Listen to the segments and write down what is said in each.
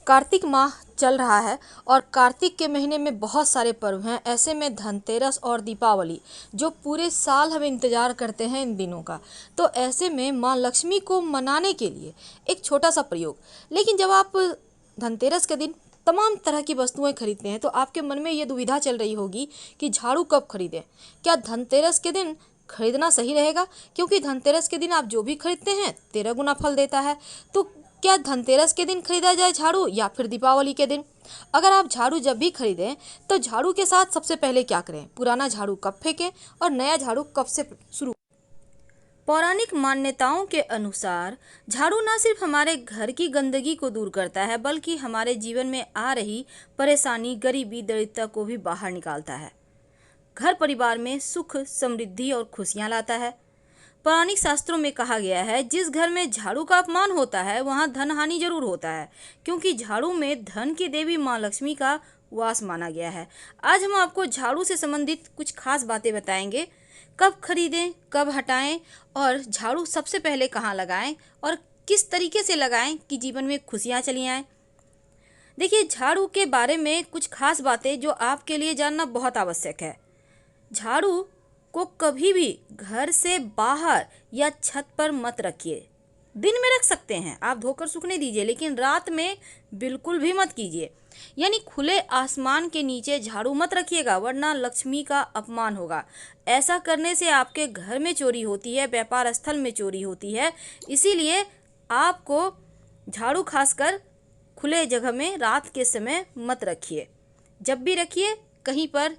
कार्तिक माह चल रहा है और कार्तिक के महीने में बहुत सारे पर्व हैं। ऐसे में धनतेरस और दीपावली जो पूरे साल हम इंतज़ार करते हैं इन दिनों का। तो ऐसे में माँ लक्ष्मी को मनाने के लिए एक छोटा सा प्रयोग। लेकिन जब आप धनतेरस के दिन तमाम तरह की वस्तुएं खरीदते हैं तो आपके मन में ये दुविधा चल रही होगी कि झाड़ू कब खरीदें। क्या धनतेरस के दिन खरीदना सही रहेगा? क्योंकि धनतेरस के दिन आप जो भी खरीदते हैं 13 गुना फल देता है। तो क्या धनतेरस के दिन खरीदा जाए झाड़ू या फिर दीपावली के दिन? अगर आप झाड़ू जब भी खरीदें तो झाड़ू के साथ सबसे पहले क्या करें? पुराना झाड़ू कब फेंकें और नया झाड़ू कब से शुरू? पौराणिक मान्यताओं के अनुसार झाड़ू न सिर्फ हमारे घर की गंदगी को दूर करता है बल्कि हमारे जीवन में आ रही परेशानी, गरीबी, दरिद्रता को भी बाहर निकालता है। घर परिवार में सुख, समृद्धि और खुशियां लाता है। पौराणिक शास्त्रों में कहा गया है, जिस घर में झाड़ू का अपमान होता है वहां धन हानि जरूर होता है, क्योंकि झाड़ू में धन की देवी माँ लक्ष्मी का वास माना गया है। आज हम आपको झाड़ू से संबंधित कुछ खास बातें बताएंगे। कब खरीदें, कब हटाएं और झाड़ू सबसे पहले कहाँ लगाएं और किस तरीके से लगाएं कि जीवन में खुशियां चली आएं। देखिए, झाड़ू के बारे में कुछ खास बातें जो आपके लिए जानना बहुत आवश्यक है। झाड़ू को कभी भी घर से बाहर या छत पर मत रखिए। दिन में रख सकते हैं, आप धोकर सूखने दीजिए, लेकिन रात में बिल्कुल भी मत कीजिए। यानी खुले आसमान के नीचे झाड़ू मत रखिएगा, वरना लक्ष्मी का अपमान होगा। ऐसा करने से आपके घर में चोरी होती है, व्यापार स्थल में चोरी होती है। इसीलिए आपको झाड़ू खासकर खुले जगह में रात के समय मत रखिए। जब भी रखिए कहीं पर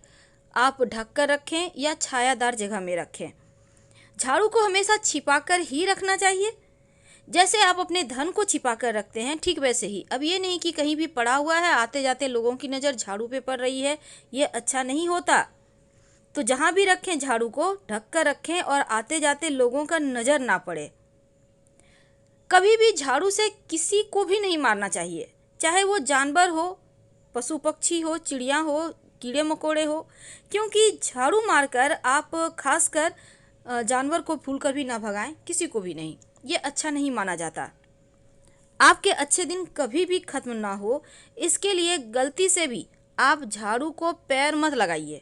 आप ढक कर रखें या छायादार जगह में रखें। झाड़ू को हमेशा छिपाकर ही रखना चाहिए। जैसे आप अपने धन को छिपाकर रखते हैं, ठीक वैसे ही अब ये नहीं कि कहीं भी पड़ा हुआ है, आते जाते लोगों की नज़र झाड़ू पे पड़ रही है, ये अच्छा नहीं होता। तो जहाँ भी रखें झाड़ू को ढक कर रखें और आते जाते लोगों का नज़र ना पड़े। कभी भी झाड़ू से किसी को भी नहीं मारना चाहिए, चाहे वो जानवर हो, पशु पक्षी हो, चिड़िया हो, कीड़े मकोड़े हो, क्योंकि झाड़ू मारकर आप खासकर जानवर को भूलकर भी ना भगाएं, किसी को भी नहीं। ये अच्छा नहीं माना जाता। आपके अच्छे दिन कभी भी खत्म ना हो, इसके लिए गलती से भी आप झाड़ू को पैर मत लगाइए।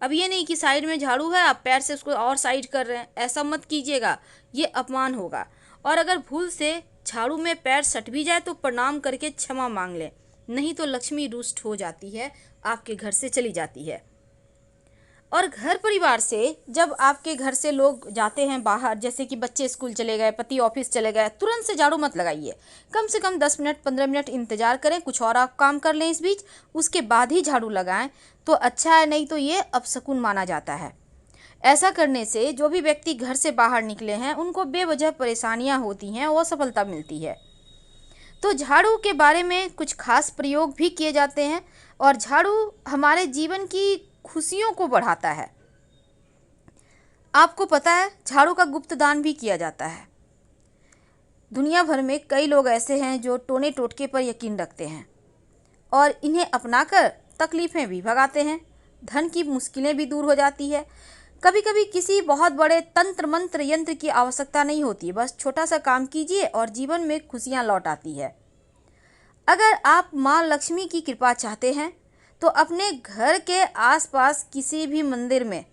अब ये नहीं कि साइड में झाड़ू है, आप पैर से उसको और साइड कर रहे हैं, ऐसा मत कीजिएगा, ये अपमान होगा। और अगर भूल से झाड़ू में पैर सट भी जाए तो प्रणाम करके क्षमा मांग लें, नहीं तो लक्ष्मी रुष्ट हो जाती है, आपके घर से चली जाती है। और घर परिवार से जब आपके घर से लोग जाते हैं बाहर, जैसे कि बच्चे स्कूल चले गए, पति ऑफिस चले गए, तुरंत से झाड़ू मत लगाइए। कम से कम 10 मिनट 15 मिनट इंतजार करें, कुछ और आप काम कर लें इस बीच, उसके बाद ही झाड़ू लगाएं तो अच्छा है, नहीं तो ये अपशकुन माना जाता है। ऐसा करने से जो भी व्यक्ति घर से बाहर निकले हैं उनको बेवजह परेशानियां होती हैं, असफलता मिलती है। तो झाड़ू के बारे में कुछ खास प्रयोग भी किए जाते हैं और झाड़ू हमारे जीवन की खुशियों को बढ़ाता है। आपको पता है, झाड़ू का गुप्त दान भी किया जाता है। दुनिया भर में कई लोग ऐसे हैं जो टोने टोटके पर यकीन रखते हैं और इन्हें अपनाकर तकलीफ़ें भी भगाते हैं, धन की मुश्किलें भी दूर हो जाती है। कभी कभी किसी बहुत बड़े तंत्र मंत्र यंत्र की आवश्यकता नहीं होती, बस छोटा सा काम कीजिए और जीवन में खुशियां लौट आती है। अगर आप माँ लक्ष्मी की कृपा चाहते हैं तो अपने घर के आसपास किसी भी मंदिर में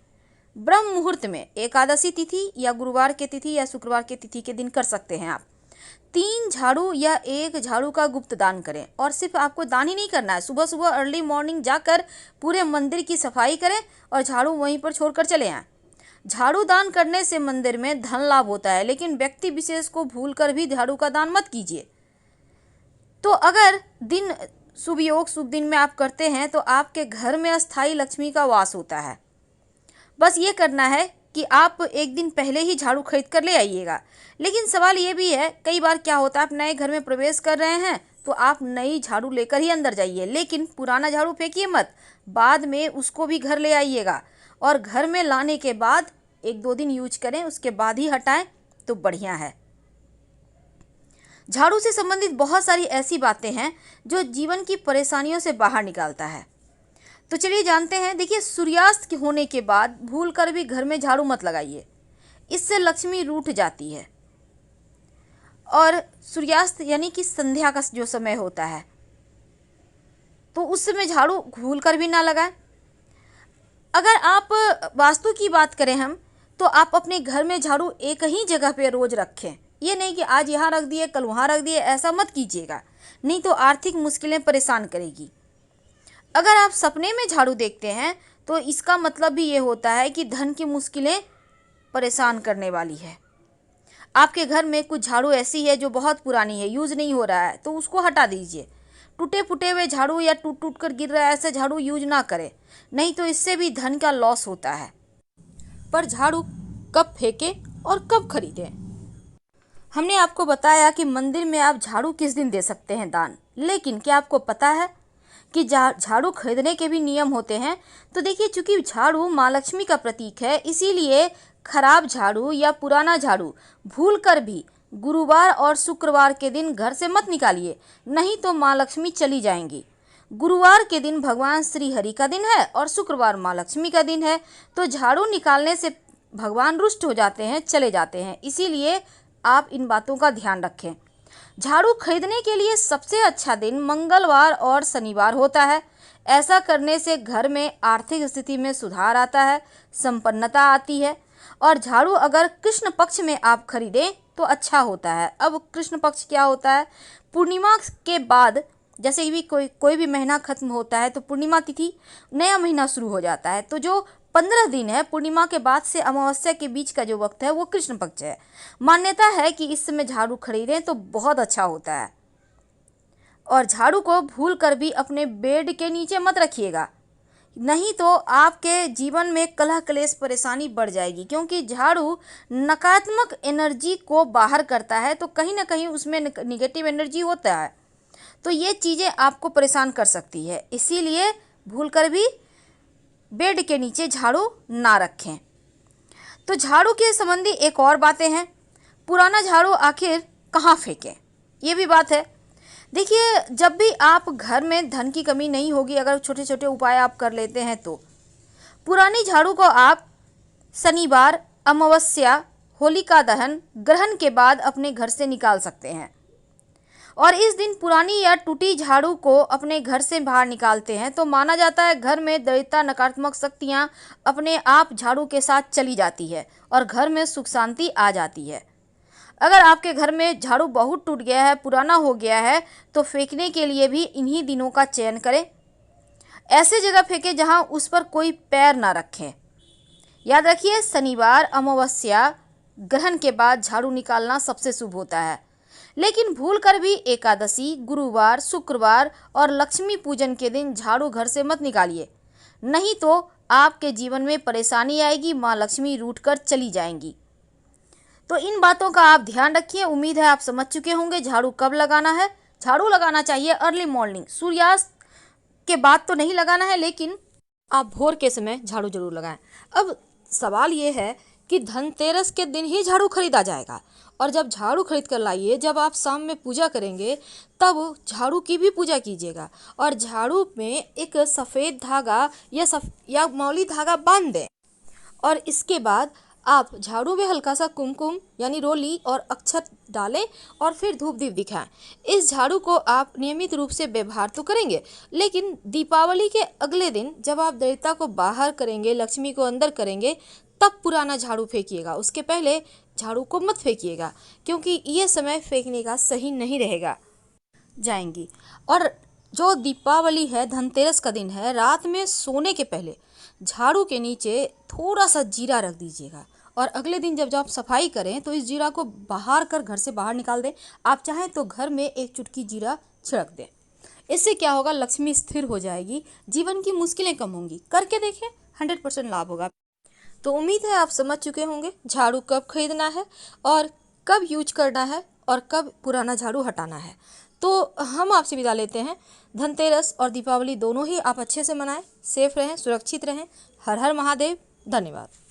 ब्रह्म मुहूर्त में, एकादशी तिथि या गुरुवार के तिथि या शुक्रवार के तिथि के दिन कर सकते हैं, आप 3 झाड़ू या 1 झाड़ू का गुप्त दान करें। और सिर्फ आपको दान ही नहीं करना है, सुबह सुबह अर्ली मॉर्निंग जाकर पूरे मंदिर की सफाई करें और झाड़ू वहीं पर छोड़कर चले आएं। झाड़ू दान करने से मंदिर में धन लाभ होता है, लेकिन व्यक्ति विशेष को भूलकर भी झाड़ू का दान मत कीजिए। तो अगर दिन शुभ योग शुभ दिन में आप करते हैं तो आपके घर में अस्थायी लक्ष्मी का वास होता है। बस ये करना है कि आप एक दिन पहले ही झाड़ू खरीद कर ले आइएगा। लेकिन सवाल ये भी है, कई बार क्या होता है, आप नए घर में प्रवेश कर रहे हैं तो आप नई झाड़ू लेकर ही अंदर जाइए, लेकिन पुराना झाड़ू फेंकिए मत, बाद में उसको भी घर ले आइएगा और घर में लाने के बाद 1-2 दिन यूज करें, उसके बाद ही हटाएं तो बढ़िया है। झाड़ू से संबंधित बहुत सारी ऐसी बातें हैं जो जीवन की परेशानियों से बाहर निकालता है। तो चलिए जानते हैं। देखिए, सूर्यास्त होने के बाद भूलकर भी घर में झाड़ू मत लगाइए, इससे लक्ष्मी रूठ जाती है। और सूर्यास्त यानी कि संध्या का जो समय होता है, तो उस समय झाड़ू भूल कर भी ना लगाएं। अगर आप वास्तु की बात करें हम, तो आप अपने घर में झाड़ू एक ही जगह पे रोज रखें। ये नहीं कि आज यहाँ रख दिए कल वहाँ रख दिए, ऐसा मत कीजिएगा, नहीं तो आर्थिक मुश्किलें परेशान करेगी। अगर आप सपने में झाड़ू देखते हैं तो इसका मतलब भी ये होता है कि धन की मुश्किलें परेशान करने वाली है। आपके घर में कुछ झाड़ू ऐसी है जो बहुत पुरानी है, यूज़ नहीं हो रहा है, तो उसको हटा दीजिए। टूटे फूटे हुए झाड़ू या टूट टूट कर गिर रहा है ऐसे झाड़ू यूज ना करें, नहीं तो इससे भी धन का लॉस होता है। पर झाड़ू कब फेंकें और कब खरीदें? हमने आपको बताया कि मंदिर में आप झाड़ू किस दिन दे सकते हैं दान, लेकिन क्या आपको पता है कि झाड़ू खरीदने के भी नियम होते हैं? तो देखिए, चूंकि झाड़ू माँ लक्ष्मी का प्रतीक है, इसीलिए खराब झाड़ू या पुराना झाड़ू भूलकर भी गुरुवार और शुक्रवार के दिन घर से मत निकालिए, नहीं तो माँ लक्ष्मी चली जाएंगी। गुरुवार के दिन भगवान श्री हरि का दिन है और शुक्रवार माँ लक्ष्मी का दिन है, तो झाड़ू निकालने से भगवान रुष्ट हो जाते हैं, चले जाते हैं। इसीलिए आप इन बातों का ध्यान रखें। झाड़ू खरीदने के लिए सबसे अच्छा दिन मंगलवार और शनिवार होता है। ऐसा करने से घर में आर्थिक स्थिति में सुधार आता है, संपन्नता आती है। और झाड़ू अगर कृष्ण पक्ष में आप खरीदें तो अच्छा होता है। अब कृष्ण पक्ष क्या होता है? पूर्णिमा के बाद, जैसे भी कोई भी महीना खत्म होता है तो पूर्णिमा तिथि नया महीना शुरू हो जाता है। तो जो 15 दिन है पूर्णिमा के बाद से अमावस्या के बीच का जो वक्त है वो कृष्ण पक्ष है। मान्यता है कि इस समय झाड़ू खरीदें तो बहुत अच्छा होता है। और झाड़ू को भूल कर भी अपने बेड के नीचे मत रखिएगा, नहीं तो आपके जीवन में कलह क्लेश परेशानी बढ़ जाएगी। क्योंकि झाड़ू नकारात्मक एनर्जी को बाहर करता है, तो कहीं ना कहीं उसमें निगेटिव एनर्जी होता है, तो ये चीज़ें आपको परेशान कर सकती है। इसीलिए भूल कर भी बेड के नीचे झाड़ू ना रखें। तो झाड़ू के संबंधी एक और बातें हैं। पुराना झाड़ू आखिर कहाँ फेंकें, ये भी बात है। देखिए, जब भी आप घर में धन की कमी नहीं होगी, अगर छोटे छोटे उपाय आप कर लेते हैं तो पुरानी झाड़ू को आप शनिवार, अमावस्या, होलिका दहन, ग्रहण के बाद अपने घर से निकाल सकते हैं। और इस दिन पुरानी या टूटी झाड़ू को अपने घर से बाहर निकालते हैं तो माना जाता है घर में दरिद्रता, नकारात्मक शक्तियाँ अपने आप झाड़ू के साथ चली जाती है और घर में सुख शांति आ जाती है। अगर आपके घर में झाड़ू बहुत टूट गया है, पुराना हो गया है, तो फेंकने के लिए भी इन्हीं दिनों का चयन करें। ऐसे जगह फेंकें जहां उस पर कोई पैर ना रखें। याद रखिए, शनिवार, अमावस्या, ग्रहण के बाद झाड़ू निकालना सबसे शुभ होता है। लेकिन भूल कर भी एकादशी, गुरुवार, शुक्रवार और लक्ष्मी पूजन के दिन झाड़ू घर से मत निकालिए, नहीं तो आपके जीवन में परेशानी आएगी, माँ लक्ष्मी रूठ कर चली जाएंगी। तो इन बातों का आप ध्यान रखिए। उम्मीद है आप समझ चुके होंगे झाड़ू कब लगाना है। झाड़ू लगाना चाहिए अर्ली मॉर्निंग, सूर्यास्त के बाद तो नहीं लगाना है, लेकिन आप भोर के समय झाड़ू जरूर लगाएं। अब सवाल ये है कि धनतेरस के दिन ही झाड़ू खरीदा जाएगा, और जब झाड़ू खरीद कर लाइए, जब आप शाम में पूजा करेंगे तब झाड़ू की भी पूजा कीजिएगा, और झाड़ू में एक सफ़ेद धागा या मौली धागा बांध दें। और इसके बाद आप झाड़ू में हल्का सा कुमकुम यानी रोली और अक्षत डालें और फिर धूप दीप दिखाएं। इस झाड़ू को आप नियमित रूप से व्यवहार तो करेंगे, लेकिन दीपावली के अगले दिन जब आप दैवता को बाहर करेंगे, लक्ष्मी को अंदर करेंगे, तब पुराना झाड़ू फेंकिएगा। उसके पहले झाड़ू को मत फेंकिएगा, क्योंकि ये समय फेंकने का सही नहीं रहेगा, जाएंगी। और जो दीपावली है, धनतेरस का दिन है, रात में सोने के पहले झाड़ू के नीचे थोड़ा सा जीरा रख दीजिएगा, और अगले दिन जब आप सफाई करें तो इस जीरा को बाहर कर घर से बाहर निकाल दें। आप चाहें तो घर में एक चुटकी जीरा छिड़क दें। इससे क्या होगा, लक्ष्मी स्थिर हो जाएगी, जीवन की मुश्किलें कम होंगी। करके देखें, 100% लाभ होगा। तो उम्मीद है आप समझ चुके होंगे झाड़ू कब खरीदना है और कब यूज करना है और कब पुराना झाड़ू हटाना है। तो हम आपसे विदा लेते हैं। धनतेरस और दीपावली दोनों ही आप अच्छे से मनाएं, सेफ रहें, सुरक्षित रहें। हर हर महादेव। धन्यवाद।